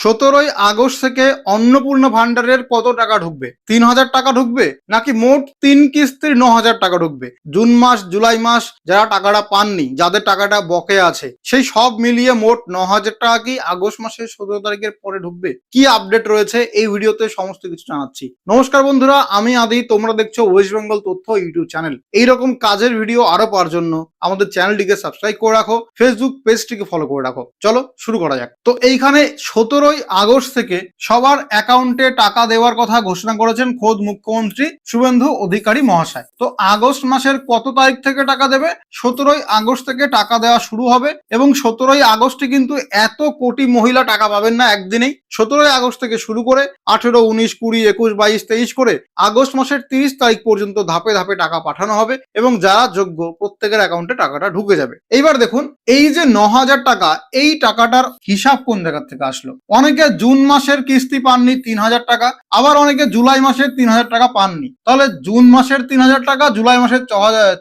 17ই August থেকে অন্নপূর্ণা ভান্ডারের কত টাকা ঢুকবে? 3,000 টাকা ঢুকবে নাকি মোট 3 কিস্তির 9,000 টাকা ঢুকবে? জুন মাস জুলাই মাস যারা টাকাটা পাননি, যাদের টাকাটা বকেয়া আছে, সেই সব মিলিয়ে মোট 9,000 টাকা কি আগস্ট মাসের 17 তারিখের পরে ঢুকবে? কি আপডেট রয়েছে এই ভিডিওতে সমস্ত কিছু জানাচ্ছি। নমস্কার বন্ধুরা, আমি আদি, তোমরা দেখছো ওয়েস্ট বেঙ্গল তথ্য ইউটিউব চ্যানেল। এইরকম কাজের ভিডিও আরো পাওয়ার জন্য আমাদের চ্যানেলটিকে সাবস্ক্রাইব করে রাখো, ফেসবুক পেজটিকে ফলো করে রাখো। চলো শুরু করা যাক। তো এইখানে 17ই আগস্ট থেকে সবার অ্যাকাউন্টে টাকা দেওয়ার কথা ঘোষণা করেছেন খোদ মুখ্যমন্ত্রী শুভেন্দু অধিকারী মহাশয়। তো আগস্ট মাসের কত তারিখ থেকে টাকা দেবে? 17ই আগস্ট থেকে টাকা দেওয়া শুরু হবে এবং 17ই আগস্টে কিন্তু এত কোটি মহিলা টাকা পাবেন না একদিনেই। 17ই আগস্ট থেকে শুরু করে 18, 19, 20, 21, 22, 23 করে আগস্ট মাসের 30 তারিখ পর্যন্ত ধাপে ধাপে টাকা পাঠানো হবে এবং যারা যোগ্য প্রত্যেকের অ্যাকাউন্টে টাকাটা ঢুকে যাবে। এইবার দেখুন, এই যে 9,000 টাকা, এই টাকাটার হিসাব কোন জায়গা থেকে আসলো? অনেকে জুন মাসের কিস্তি পাননি 3,000 টাকা, আবার অনেকে জুলাই মাসের 3,000 টাকা পাননি। তাহলে জুন মাসের 3,000 টাকা, জুলাই মাসের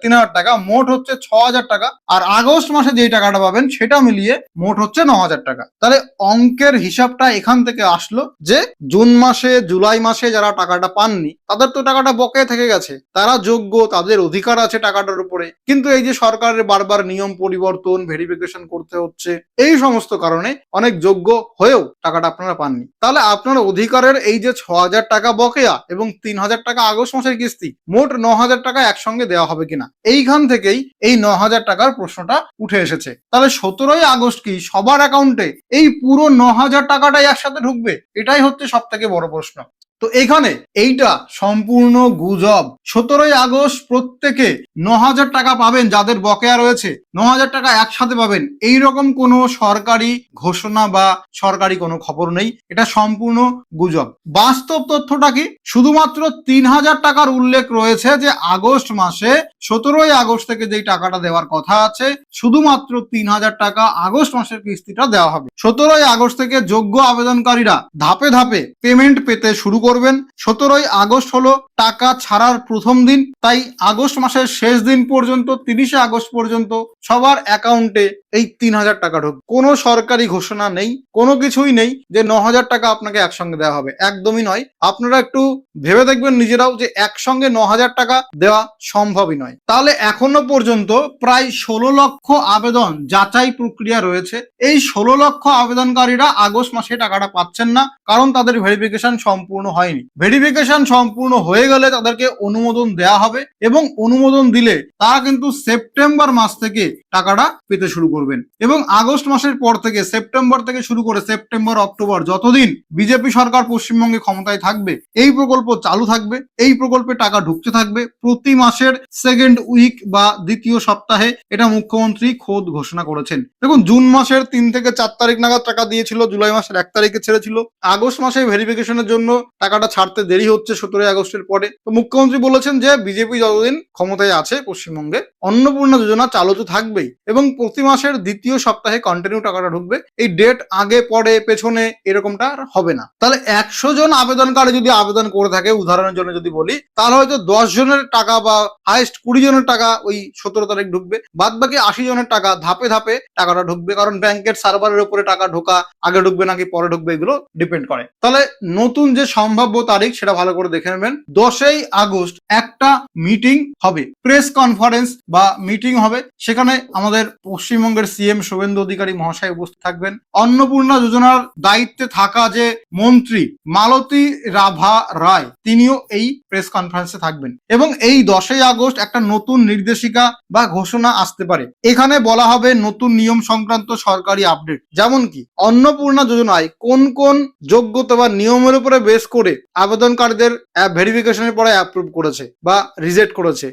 3,000 টাকা, মোট হচ্ছে 6,000 টাকা। আর আগস্ট মাসে যেই টাকাটা পাবেন সেটা মিলিয়ে মোট হচ্ছে 9,000 টাকা। তাহলে অঙ্কের হিসাবটা এখান থেকে আসলো যে জুন মাসে জুলাই মাসে যারা টাকাটা পাননি তাদের তো টাকাটা বকেয়া থেকে গেছে, তারা যোগ্য, তাদের অধিকার আছে টাকাটার উপরে। কিন্তু এই যে সরকারের বারবার নিয়ম পরিবর্তন, ভেরিফিকেশন করতে হচ্ছে, এই সমস্ত কারণে অনেক যোগ্য হয়েও টাকাটা আপনারা পাননি। তাহলে আপনার অধিকারের এই যে 6,000 টাকা বকেয়া এবং 3,000 টাকা আগস্ট মাসের কিস্তি, মোট 9,000 টাকা একসঙ্গে দেওয়া হবে কিনা, এইখান থেকেই এই 9,000 টাকার প্রশ্নটা উঠে এসেছে। তাহলে 17ই আগস্ট কি সবার অ্যাকাউন্টে এই পুরো 9,000 টাকাটাই একসাথে ঢুকবে? এটাই হচ্ছে সব থেকে বড় প্রশ্ন। তো এখানে এইটা সম্পূর্ণ গুজব। 17ই আগস্ট প্রত্যেকে 9,000 টাকা পাবেন, যাদের বকেয়া রয়েছে 9,000 টাকা একসাথে পাবেন, এইরকম কোনো সরকারি ঘোষণা বা সরকারি কোনো খবর নেই। এটা সম্পূর্ণ গুজব। বাস্তব তথ্যটা কি? শুধুমাত্র 3,000 টাকার উল্লেখ রয়েছে যে আগস্ট মাসে 17ই আগস্ট থেকে যেই টাকাটা দেওয়ার কথা আছে, শুধুমাত্র 3,000 টাকা আগস্ট মাসের কিস্তিটা দেওয়া হবে। 17ই আগস্ট থেকে যোগ্য আবেদনকারীরা ধাপে ধাপে পেমেন্ট পেতে শুরু করবেন। 17ই আগস্ট হলো টাকা ছাড়ার প্রথম দিন, তাই আগস্ট মাসের শেষ দিন পর্যন্ত 30শে আগস্ট পর্যন্ত সবার অ্যাকাউন্টে এই 3,000 টাকা ঢুকবে। কোনো সরকারি ঘোষণা নেই, কোনো কিছুই নেই যে 9,000 টাকা আপনাকে একসঙ্গে দেওয়া হবে, একদমই নয়। আপনারা একটু ভেবে দেখবেন নিজেরাও যে একসঙ্গে 9,000 টাকা দেওয়া সম্ভবই নয়। তাহলে এখনো পর্যন্ত প্রায় 16 লক্ষ আবেদন যাচাই প্রক্রিয়া রয়েছে। এই 16 লক্ষ আবেদনকারীরা আগস্ট মাসে টাকাটা পাচ্ছেন না, কারণ তাদের ভেরিফিকেশন সম্পূর্ণ হয়নি। ভেরিফিকেশন সম্পূর্ণ হয়ে গেলে তাদেরকে অনুমোদন দেওয়া হবে এবং অনুমোদন দিলে তারা কিন্তু সেপ্টেম্বর মাস থেকে টাকাটা পেতে শুরু করবেন। এবং আগস্ট মাসের পর থেকে, সেপ্টেম্বর থেকে শুরু করে সেপ্টেম্বর, অক্টোবর, যতদিন বিজেপি সরকার পশ্চিমবঙ্গে ক্ষমতায় থাকবে, এই প্রকল্প চালু থাকবে, এই প্রকল্পে টাকা ঢুকতে থাকবে প্রতি মাসের সেকেন্ড উইক বা দ্বিতীয় সপ্তাহে। এটা মুখ্যমন্ত্রী খোদ ঘোষণা করেছেন। দেখুন, জুন মাসের 3 থেকে 4 তারিখ নাগাদ টাকা দিয়েছিল, জুলাই মাসের 1 তারিখে ছেড়েছিল। আগস্ট মাসে ভেরিফিকেশনের জন্য টাকাটা ছাড়তে দেরি হচ্ছে 17ই আগস্টের পরে। তো মুখ্যমন্ত্রী বলেছেন যে বিজেপি যতদিন ক্ষমতায় আছে পশ্চিমবঙ্গে, অন্নপূর্ণা যোজনা চালু তো থাকবেই এবং প্রতি মাসের দ্বিতীয় সপ্তাহে কন্টিনিউ টাকাটা ঢুকবে। এই ডেট আগে পরে পেছনে এরকমটা আর হবে না। তাহলে 100 জন আবেদনকারী যদি আবেদন করে থাকে, উদাহরণের জন্য যদি বলি, তাহলে হয়তো 10 জনের টাকা বা হাইস্ট 20 জনের টাকা ওই 17 তারিখ ঢুকবে, বাদ বাকি 80 জনের টাকা ধাপে ধাপে টাকাটা ঢুকবে। কারণ ব্যাংকের সার্ভারের উপরে টাকা ঢোকা, আগে ঢুকবে নাকি পরে ঢুকবে, এগুলো ডিপেন্ড করে। তাহলে নতুন যে সম্ভাব্য তারিখ সেটা ভালো করে দেখে নেবেন। 10ই আগস্ট একটা মিটিং হবে, প্রেস কনফারেন্স বা মিটিং হবে। সেখানে আমাদের পশ্চিমবঙ্গের সিএম শুভেন্দু অধিকারী মহাশয় উপস্থিত থাকবেন। অন্নপূর্ণা যোজনার দায়িত্বে থাকা যে মন্ত্রী মালতী রাভা রায়, তিনিও এই প্রেস কনফারেন্সে থাকবেন এবং এই 10ই আগস্ট একটা নতুন নির্দেশিকা বা ঘোষণা আসতে পারে। এখানে বলা হবে নতুন নিয়ম সংক্রান্ত সরকারি আপডেট, যেমন কি অন্নপূর্ণা যোজনায় কোন কোন যোগ্যতা বা নিয়মের উপরে বেস করে আবেদনকারীদের ভেরিফিকেশনের পরে অ্যাপ্রুভ করেছে বা রিজেক্ট করেছে।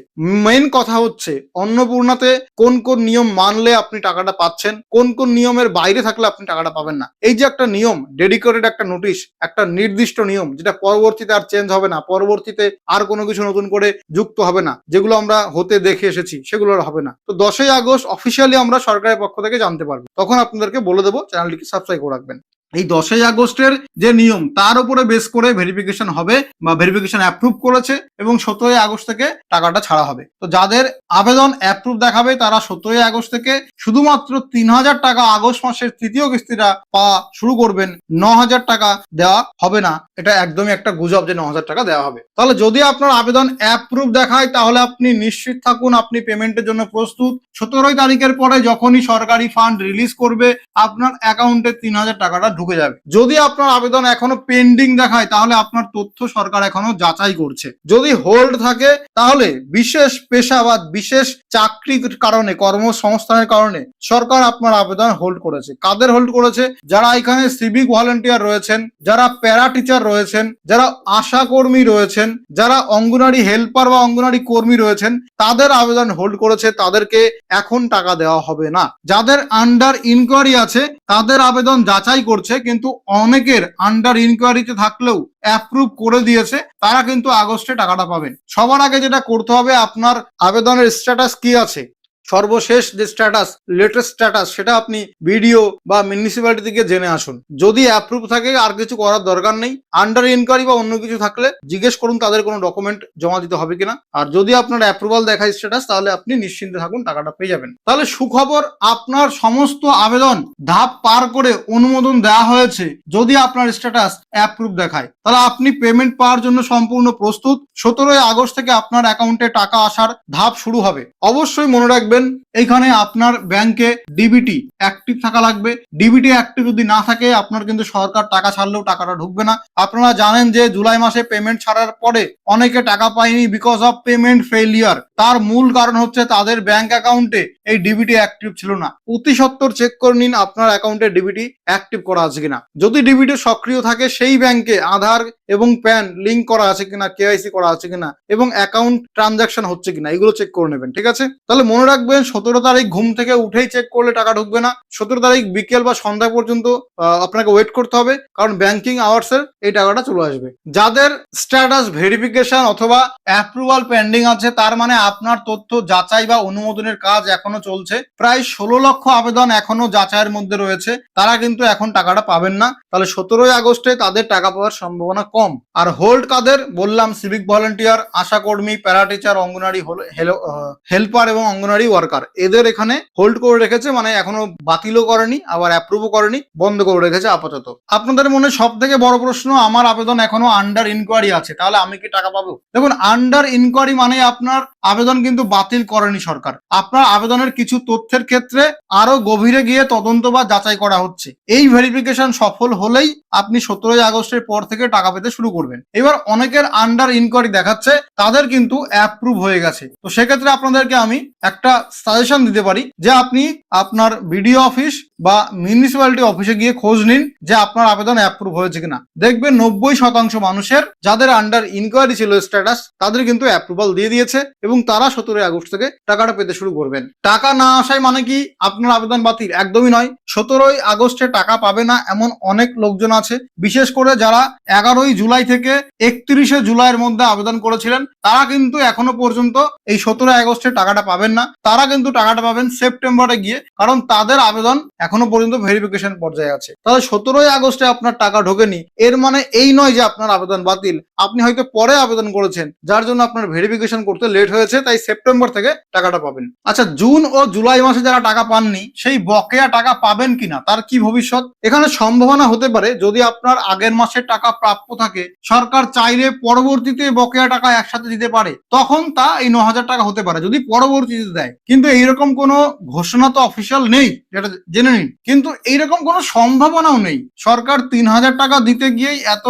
মেইন কথা হচ্ছে অন্নপূর্ণাতে কোন কোন নিয়ম মানলে আপনি টাকাটা পাচ্ছেন, কোন কোন নিয়মের বাইরে থাকলে আপনি টাকাটা পাবেন না। এই যে একটা নিয়ম, ডেডিকেটেড একটা নোটিশ, একটা নির্দিষ্ট নিয়ম, যেটা পরবর্তীতে আর চেঞ্জ হবে না, পরবর্তীতে আর কোনো কিছু নতুন করে যুক্ত হবে না, যেগুলো আমরা হতে দেখে এসেছি সেগুলো আর হবে না। তো 10ই আগস্ট অফিসিয়ালি আমরা সরকারের পক্ষ থেকে জানতে পারবো, তখন আপনাদেরকে বলে দেবো। চ্যানেলটিকে সাবস্ক্রাইব করে রাখবেন। এই 10ই আগস্টের যে নিয়ম তার উপরে বেস করে ভেরিফিকেশন হবে বা ভেরিফিকেশন অ্যাপ্রুভ করেছে এবং 17ই আগস্ট থেকে টাকাটা ছাড়া হবে। তো যাদের আবেদন অ্যাপ্রুভ দেখাবে তারা 17ই আগস্ট থেকে শুধুমাত্র 3000 টাকা আগস্ট মাসের তৃতীয় কিস্তিটা পাওয়া শুরু করবেন। 9000 টাকা দেওয়া হবে না, এটা একদমই একটা গুজব যে 9000 টাকা দেওয়া হবে। তাহলে যদি আপনার আবেদন অ্যাপ্রুভ দেখায় তাহলে আপনি নিশ্চিত থাকুন আপনি পেমেন্টের জন্য প্রস্তুত। 17 তারিখের পরে যখনই সরকারি ফান্ড রিলিজ করবে আপনার অ্যাকাউন্টে 3000 টাকাটা ঢুকে যাবে। যদি আপনার আবেদন এখনো পেন্ডিং দেখায় তাহলে আপনার তথ্য সরকার এখনো যাচাই করছে। যদি হোল্ড থাকে তাহলে বিশেষ পেশা বা বিশেষ চাকরির কারণে, কর্মসংস্থানের কারণে সরকার আপনার আবেদন হোল্ড করেছে। কাদের হোল্ড করেছে? যারা এখানে সিভিক ভলান্টিয়ার রয়েছেন, যারা প্যারা টিচার রয়েছেন, যারা আশা কর্মী রয়েছেন, যারা অঙ্গনারী হেল্পার বা অঙ্গনারী কর্মী রয়েছেন, তাদের আবেদন হোল্ড করেছে, তাদেরকে এখন টাকা দেওয়া হবে না। যাদের আন্ডার ইনকোয়ারি আছে তাদের আবেদন যাচাই করছে, কিন্তু অনেকের আন্ডার ইনকোয়ারিতে থাকলেও অ্যাপ্রুভ করে দিয়েছে, তারা কিন্তু আগস্টে টাকাটা পাবেন। সবার আগে যেটা করতে হবে, আপনার আবেদনের স্ট্যাটাস কি আছে, সর্বশেষ যে স্ট্যাটাস, লেটেস্ট স্ট্যাটাস, সেটা আপনি বিডিও বা মিউনিসিপ্যালিটি থেকে জেনে আসুন। যদি অ্যাপ্রুভ থাকে আর কিছু করার দরকার নেই। আন্ডার ইনকোয়ারি বা অন্য কিছু থাকলে জিজ্ঞেস করুন তাদের কোনো ডকুমেন্ট জমা দিতে হবে কিনা। আর যদি আপনার অ্যাপ্রুভাল দেখায় স্ট্যাটাস, তাহলে আপনি নিশ্চিন্তে থাকুন, টাকাটা পেয়ে যাবেন। তাহলে সুখবর, আপনার সমস্ত আবেদন ধাপ পার করে অনুমোদন দেওয়া হয়েছে। যদি আপনার স্ট্যাটাস অ্যাপ্রুভ দেখায় তাহলে আপনি পেমেন্ট পাওয়ার জন্য সম্পূর্ণ প্রস্তুত। 17 আগস্ট থেকে আপনার অ্যাকাউন্টে টাকা আসার ধাপ শুরু হবে। অবশ্যই মনে রাখবেন এইখানে আপনার ব্যাংকে ডিবিটি অ্যাক্টিভ থাকা লাগবে। ডিবিটি অ্যাক্টিভ যদি না থাকে আপনার কিন্তু সরকার টাকা ছাড়লেও টাকাটা ঢুকবে না। আপনারা জানেন যে জুলাই মাসে পেমেন্ট ছাড়ার পরে অনেকে টাকা পায়নি বিকজ অফ পেমেন্ট ফেলিয়ার। তার মূল কারণ হচ্ছে তাদের ব্যাংক অ্যাকাউন্টে এই ডিবিটি অ্যাক্টিভ ছিল না। অতি সত্বর চেক করে নিন আপনার অ্যাকাউন্টে ডিবিটি অ্যাক্টিভ করা আছে কিনা। যদি ডিবিটি সক্রিয় থাকে সেই ব্যাংকে আধার এবং প্যান লিঙ্ক করা আছে কিনা, কেওয়াইসি করা আছে কিনা এবং অ্যাকাউন্ট ট্রানজাকশন হচ্ছে কিনা, এগুলো চেক করে নেবেন। ঠিক আছে? তাহলে মনে রাখবেন 17 তারিখ ঘুম থেকে উঠেই চেক করলে টাকা ঢুকবে না। 17 তারিখ বিকেল বা সন্ধ্যা পর্যন্ত আপনাকে ওয়েট করতে হবে, কারণ ব্যাংকিং আওয়ার্সের এই টাকাটা চলে আসবে। যাদের স্ট্যাটাস ভেরিফিকেশন অথবা অ্যাপ্রুভাল পেন্ডিং আছে, তার মানে আপনার তথ্য যাচাই বা অনুমোদনের কাজ এখনো চলছে। প্রায় 16 লক্ষ আবেদন এখনো যাচাইয়ের মধ্যে রয়েছে, তারা কিন্তু এখন টাকাটা পাবেন না। তাহলে 17 আগস্টে তাদের টাকা পাওয়ার সম্ভাবনা কম। আর হোল্ড কাদের বললাম, সিভিক ভলান্টিয়ার, আশাকর্মী, প্যারা টিচার, অঙ্গনারী হেল্পার এবং অঙ্গনারী ওয়ার্কার, এদের এখানে হোল্ড করে রেখেছে, মানে এখনো বাতিলও করেনি আবার অ্যাপ্রুভও করেনি, বন্ধ করে রেখেছে আপাতত। আপনাদের মনে সব থেকে বড় প্রশ্ন, আমার আবেদন এখনো আন্ডার ইনকোয়ারি আছে, তাহলে আমি কি টাকা পাবো? দেখুন, আন্ডার ইনকোয়ারি মানে আপনার আবেদন কিন্তু বাতিল করেনি সরকার। আপনার আবেদনের কিছু তথ্যের ক্ষেত্রে আরো গভীরে গিয়ে তদন্ত বা যাচাই করা হচ্ছে। এই ভেরিফিকেশন সফল হলেই আপনি 17 আগস্টের পর থেকে টাকা পেতে শুরু করবেন। এবার অনেকের আন্ডার ইনকোয়ারি দেখাচ্ছে তাদের কিন্তু অ্যাপ্রুভ হয়ে গেছে। তো সেক্ষেত্রে আপনাদেরকে আমি একটা সাজেশন দিতে পারি যে আপনি আপনার বিডিও অফিস বা মিউনিসিপ্যালিটি অফিসে গিয়ে খোঁজ নিন যে আপনার আবেদন অ্যাপ্রুভ হয়েছে কিনা। দেখবেন 90% মানুষের যাদের আন্ডার ইনকোয়ারি ছিল স্ট্যাটাস, তাদের কিন্তু অ্যাপ্রুভাল দিয়ে দিয়েছে এবং তারা 17 আগস্ট থেকে টাকাটা পেতে শুরু করবেন। টাকা না আসায় মানে কি আপনার আবেদন বাতিল? একদমই নয়। 17 আগস্টে টাকা পাবে না এমন অনেক লোকজন আছে, বিশেষ করে যারা 11 জুলাই থেকে 31 জুলাইয়ের মধ্যে আবেদন করেছিলেন, তারা কিন্তু এখনো পর্যন্ত এই 17 আগস্টে টাকাটা পাবেন না। তারা কিন্তু টাকাটা পাবেন সেপ্টেম্বরে গিয়ে, কারণ তাদের আবেদন এখনো পর্যন্ত ভেরিফিকেশন পর্যায়ে আছে। তাহলে 17 আগস্টে আপনার টাকা ঢোকেনি এর মানে এই নয় যে আপনার আবেদন বাতিল। আপনি হয়তো পরে আবেদন করেছেন, যার জন্য আপনার ভেরিফিকেশন করতে লেট হয়েছে, তাই সেপ্টেম্বর থেকে টাকাটা পাবেন। আচ্ছা, জুন ও জুলাই মাসে যারা টাকা পাননি, সেই বকেয়া টাকা পাবেন কিনা, তার কি ভবিষ্যৎ? এখানে সম্ভাবনা হতে পারে, যদি আপনার আগের মাসের টাকা প্রাপ্য থাকে, সরকার চাইলে পরবর্তীতে বকেয়া টাকা একসাথে দিতে পারে, তখন তা এই 9000 টাকা হতে পারে যদি পরবর্তীতে দেয়। কিন্তু এইরকম কোনো ঘোষণা তো অফিসিয়াল নেই, যেটা জেনে নিন। কিন্তু এইরকম কোনো সম্ভাবনাও নেই। সরকার 3000 টাকা দিতে গিয়েই এত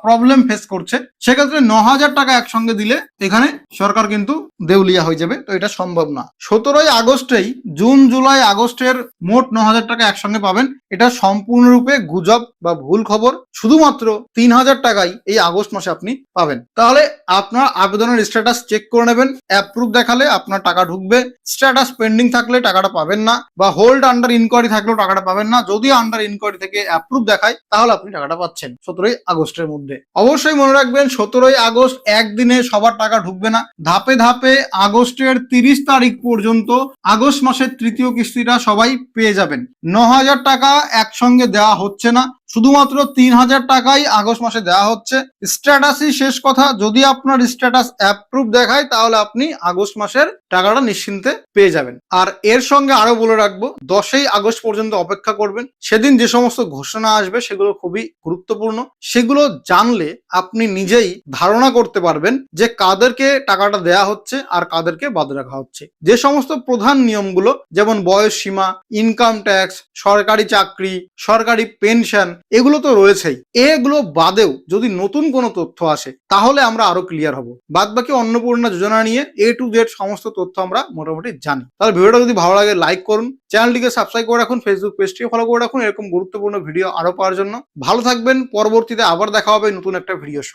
প্রবলেম ফেস করছে, সেক্ষেত্রে 9000 টাকা একসঙ্গে দিলে এখানে সরকার কিন্তু দেউলিয়া হয়ে যাবে, তো এটা সম্ভব না। 17 আগস্টেই জুন জুলাই আগস্টের মোট 9000 টাকা একসঙ্গে পাবেন, এটা সম্পূর্ণরূপে গুজব বা ভুল খবর। শুধুমাত্র 3000 টাকাই এই আগস্ট মাসে আপনি পাবেন। তাহলে আপনার আবেদনের স্ট্যাটাস চেক করে নেবেন। অ্যাপ্রুভ দেখালে আপনার টাকা ঢুকবে, স্ট্যাটাস পেন্ডিং থাকলে টাকাটা পাবেন না, বা হোল্ড আন্ডার ইনকোয়ারি থাকলেও টাকাটা পাবেন না। যদি আন্ডার ইনকোয়ারি থেকে অ্যাপ্রুভ দেখায় তাহলে আপনি টাকাটা পাচ্ছেন 17 আগস্টের মধ্যে। অবশ্যই মনে রাখবেন 17 আগস্ট একদিনে সবার টাকা ঢুকবে না, ধাপে ধাপে আগস্টের 30 তারিখ পর্যন্ত আগস্ট মাসের তৃতীয় কিস্তিটা সবাই পেয়ে যাবেন। 9000 টাকা একসঙ্গে দেওয়া হচ্ছে না, শুধুমাত্র 3,000 টাকাই আগস্ট মাসে দেওয়া হচ্ছে। স্ট্যাটাসই শেষ কথা, যদি আপনার স্ট্যাটাস অ্যাপ্রুভ দেখায় তাহলে আপনি আগস্ট মাসের টাকাটা নিশ্চিন্তে পেয়ে যাবেন। আর এর সঙ্গে আরো বলে রাখবো, 10ই আগস্ট পর্যন্ত অপেক্ষা করবেন। সেদিন যে সমস্ত ঘোষণা আসবে সেগুলো খুবই গুরুত্বপূর্ণ। সেগুলো জানলে আপনি নিজেই ধারণা করতে পারবেন যে কাদেরকে টাকাটা দেয়া হচ্ছে আর কাদেরকে বাদ রাখা হচ্ছে। যে সমস্ত প্রধান নিয়মগুলো, যেমন বয়স সীমা, ইনকাম ট্যাক্স, সরকারি চাকরি, সরকারি পেনশন, এগুলো তো রয়েছেই। এগুলো বাদেও যদি নতুন কোনো তথ্য আসে তাহলে আমরা আরো ক্লিয়ার হব। বাদ বাকি অন্নপূর্ণা যোজনা নিয়ে A to Z সমস্ত তথ্য আমরা মোটামুটি জানি। তাহলে ভিডিওটা যদি ভালো লাগে লাইক করুন, চ্যানেলটিকে সাবস্ক্রাইব করে রাখুন, ফেসবুক পেজটিকে ফলো করে রাখুন এরকম গুরুত্বপূর্ণ ভিডিও আরো পাওয়ার জন্য। ভালো থাকবেন, পরবর্তীতে আবার দেখা হবে নতুন একটা ভিডিওর সঙ্গে।